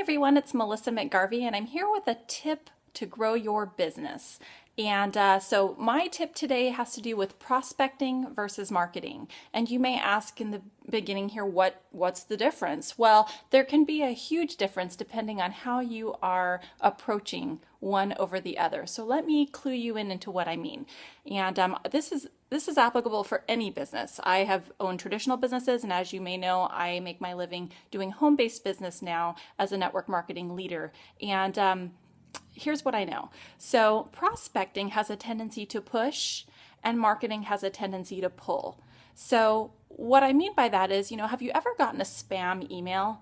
everyone, it's Melissa McGarvey, and I'm here with a tip to grow your business. And so my tip today has to do with prospecting versus marketing. And you may ask in the beginning here, what's the difference? Well, there can be a huge difference depending on how you are approaching one over the other. So let me clue you in into what I mean. And this is applicable for any business. I have owned traditional businesses, and as you may know, I make my living doing home-based business now as a network marketing leader. And here's what I know. So prospecting has a tendency to push and marketing has a tendency to pull. So what I mean by that is, have you ever gotten a spam email?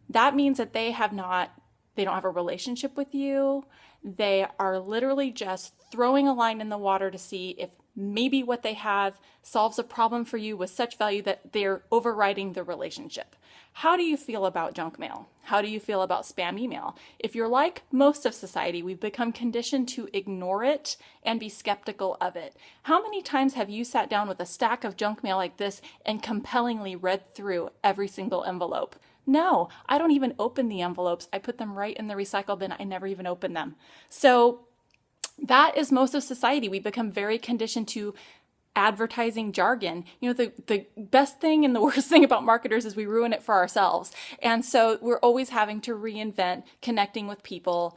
That means that they don't have a relationship with you. They are literally just throwing a line in the water to see if maybe what they have solves a problem for you with such value that they're overriding the relationship. How do you feel about junk mail? How do you feel about spam email? If you're like most of society, we've become conditioned to ignore it and be skeptical of it. How many times have you sat down with a stack of junk mail like this and compellingly read through every single envelope? No, I don't even open the envelopes. I put them right in the recycle bin. I never even open them. So that is most of society. We become very conditioned to advertising jargon. The best thing and the worst thing about marketers is we ruin it for ourselves. And so we're always having to reinvent connecting with people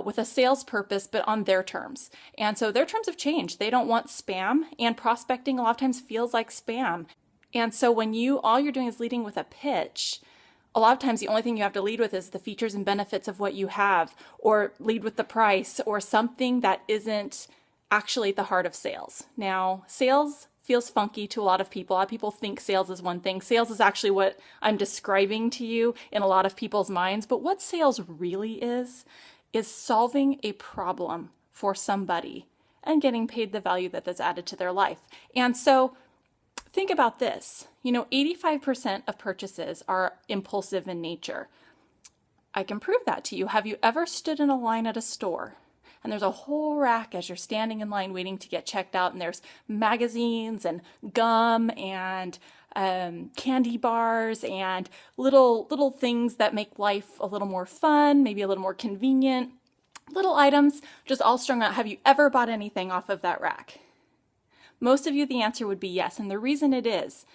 with a sales purpose, but on their terms. And so their terms have changed. They don't want spam, and prospecting a lot of times feels like spam. And so when all you're doing is leading with a pitch, a lot of times the only thing you have to lead with is the features and benefits of what you have, or lead with the price, or something that isn't actually at the heart of sales. Now, sales feels funky to a lot of people. A lot of people think sales is one thing. Sales is actually what I'm describing to you in a lot of people's minds. But what sales really is solving a problem for somebody and getting paid the value that's added to their life. And so think about this. 85% of purchases are impulsive in nature. I can prove that to you. Have you ever stood in a line at a store and there's a whole rack as you're standing in line waiting to get checked out, and there's magazines and gum and candy bars and little things that make life a little more fun, maybe a little more convenient, little items just all strung out. Have you ever bought anything off of that rack? Most of you, the answer would be yes. And the reason it is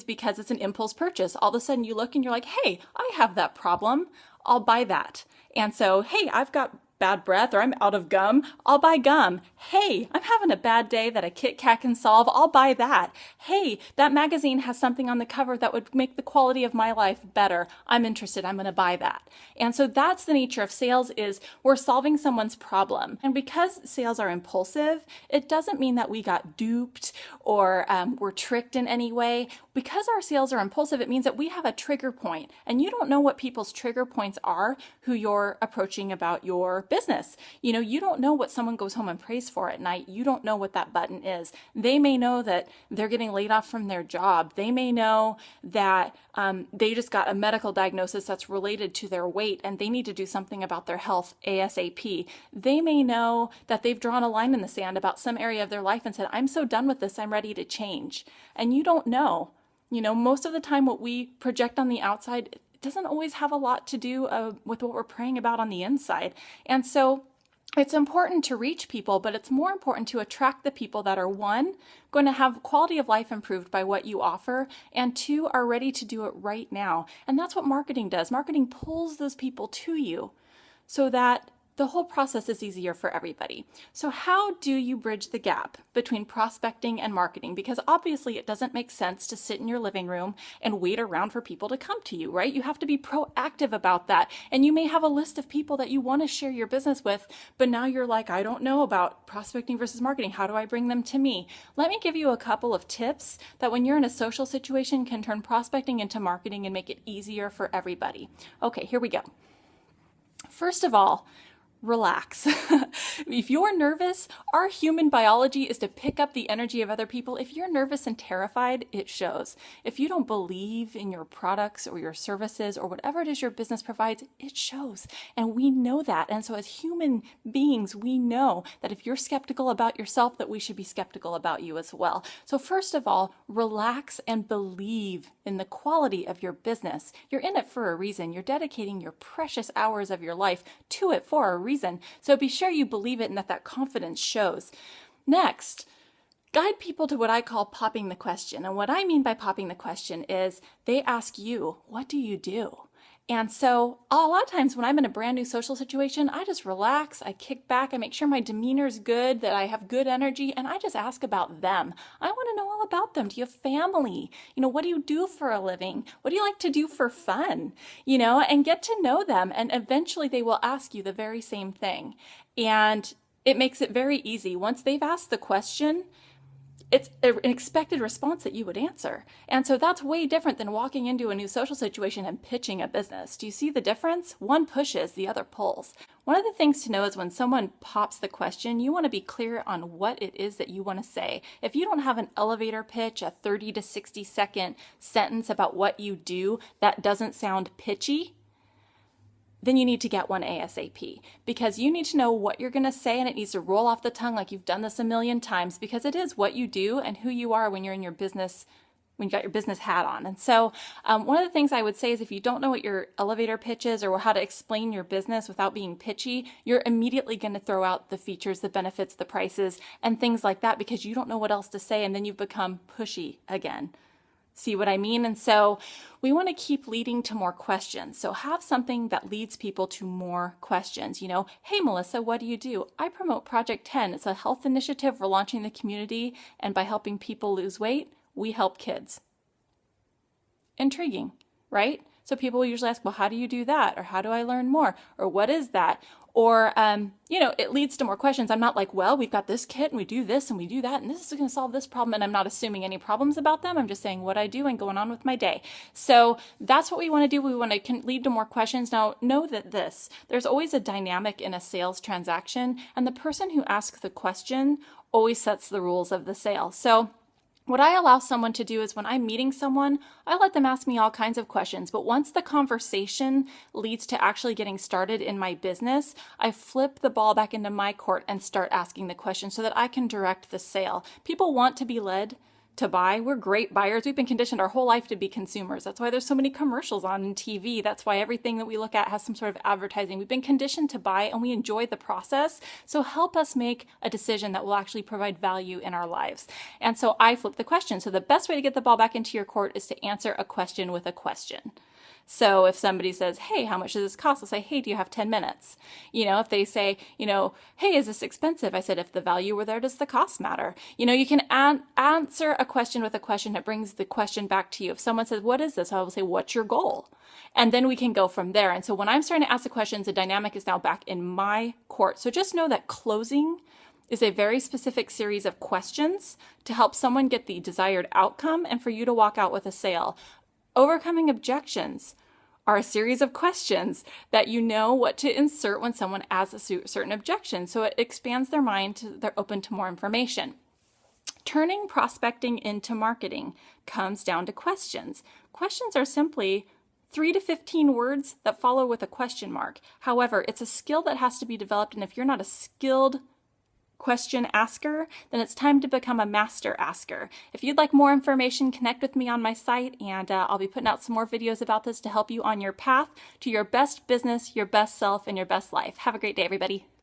because it's an impulse purchase. All of a sudden you look and you're like, hey, I have that problem. I'll buy that. And so, hey, I've got bad breath, or I'm out of gum, I'll buy gum. Hey, I'm having a bad day that a Kit Kat can solve, I'll buy that. Hey, that magazine has something on the cover that would make the quality of my life better. I'm interested, I'm gonna buy that. And so that's the nature of sales, is we're solving someone's problem. And because sales are impulsive, it doesn't mean that we got duped or we're tricked in any way. Because our sales are impulsive, it means that we have a trigger point, and you don't know what people's trigger points are who you're approaching about your business. You don't know what someone goes home and prays for at night. You don't know what that button is. They may know that they're getting laid off from their job. They may know that they just got a medical diagnosis that's related to their weight and they need to do something about their health ASAP. They may know that they've drawn a line in the sand about some area of their life and said, I'm so done with this, I'm ready to change. And you don't know. Most of the time what we project on the outside doesn't always have a lot to do with what we're praying about on the inside. And so it's important to reach people, but it's more important to attract the people that are, one, going to have quality of life improved by what you offer, and two, are ready to do it right now. And that's what marketing does. Marketing pulls those people to you so that the whole process is easier for everybody. So how do you bridge the gap between prospecting and marketing? Because obviously it doesn't make sense to sit in your living room and wait around for people to come to you, right? You have to be proactive about that. And you may have a list of people that you want to share your business with, but now you're like, I don't know about prospecting versus marketing. How do I bring them to me? Let me give you a couple of tips that when you're in a social situation can turn prospecting into marketing and make it easier for everybody. Okay, here we go. First of all, relax. If you're nervous, our human biology is to pick up the energy of other people. If you're nervous and terrified, it shows. If you don't believe in your products or your services or whatever it is your business provides, it shows. And we know that. And so as human beings, we know that if you're skeptical about yourself, that we should be skeptical about you as well. So first of all, relax and believe in the quality of your business. You're in it for a reason. You're dedicating your precious hours of your life to it for a reason. So be sure you believe it and that confidence shows. Next, guide people to what I call popping the question. And what I mean by popping the question is they ask you, what do you do? And so a lot of times when I'm in a brand new social situation, I just relax, I kick back, I make sure my demeanor is good, that I have good energy, and I just ask about them. I want to know all about them. Do you have family? What do you do for a living? What do you like to do for fun? And get to know them. And eventually they will ask you the very same thing. And it makes it very easy. Once they've asked the question, it's an expected response that you would answer. And so that's way different than walking into a new social situation and pitching a business. Do you see the difference? One pushes, the other pulls. One of the things to know is when someone pops the question, you want to be clear on what it is that you want to say. If you don't have an elevator pitch, a 30 to 60 second sentence about what you do that doesn't sound pitchy, then you need to get one ASAP, because you need to know what you're going to say and it needs to roll off the tongue like you've done this a million times, because it is what you do and who you are when you're in your business, when you got your business hat on. And so one of the things I would say is if you don't know what your elevator pitch is or how to explain your business without being pitchy, you're immediately going to throw out the features, the benefits, the prices, and things like that because you don't know what else to say, and then you've become pushy again. See what I mean? And so we want to keep leading to more questions. So have something that leads people to more questions. Hey, Melissa, what do you do? I promote Project 10. It's a health initiative for launching the community. And by helping people lose weight, we help kids. Intriguing, right? So people will usually ask, well, how do you do that? Or how do I learn more? Or what is that? Or, it leads to more questions. I'm not like, well, we've got this kit and we do this and we do that and this is going to solve this problem. And I'm not assuming any problems about them. I'm just saying what I do and going on with my day. So that's what we want to do. We want to lead to more questions. Now, know that there's always a dynamic in a sales transaction, and the person who asks the question always sets the rules of the sale. So what I allow someone to do is when I'm meeting someone, I let them ask me all kinds of questions. But once the conversation leads to actually getting started in my business, I flip the ball back into my court and start asking the questions so that I can direct the sale. People want to be led to buy. We're great buyers. We've been conditioned our whole life to be consumers. That's why there's so many commercials on TV. That's why everything that we look at has some sort of advertising. We've been conditioned to buy and we enjoy the process. So help us make a decision that will actually provide value in our lives. And so I flip the question. So the best way to get the ball back into your court is to answer a question with a question. So if somebody says, hey, how much does this cost? I'll say, hey, do you have 10 minutes? If they say, hey, is this expensive? I said, if the value were there, does the cost matter? You can answer a question with a question. It brings the question back to you. If someone says, what is this? I will say, what's your goal? And then we can go from there. And so when I'm starting to ask the questions, the dynamic is now back in my court. So just know that closing is a very specific series of questions to help someone get the desired outcome and for you to walk out with a sale. Overcoming objections are a series of questions that you know what to insert when someone asks a certain objection. So it expands their mind, they're open to more information. Turning prospecting into marketing comes down to questions. Questions are simply 3 to 15 words that follow with a question mark. However, it's a skill that has to be developed, and if you're not a skilled question asker, then it's time to become a master asker. If you'd like more information, connect with me on my site, and I'll be putting out some more videos about this to help you on your path to your best business, your best self, and your best life. Have a great day, everybody.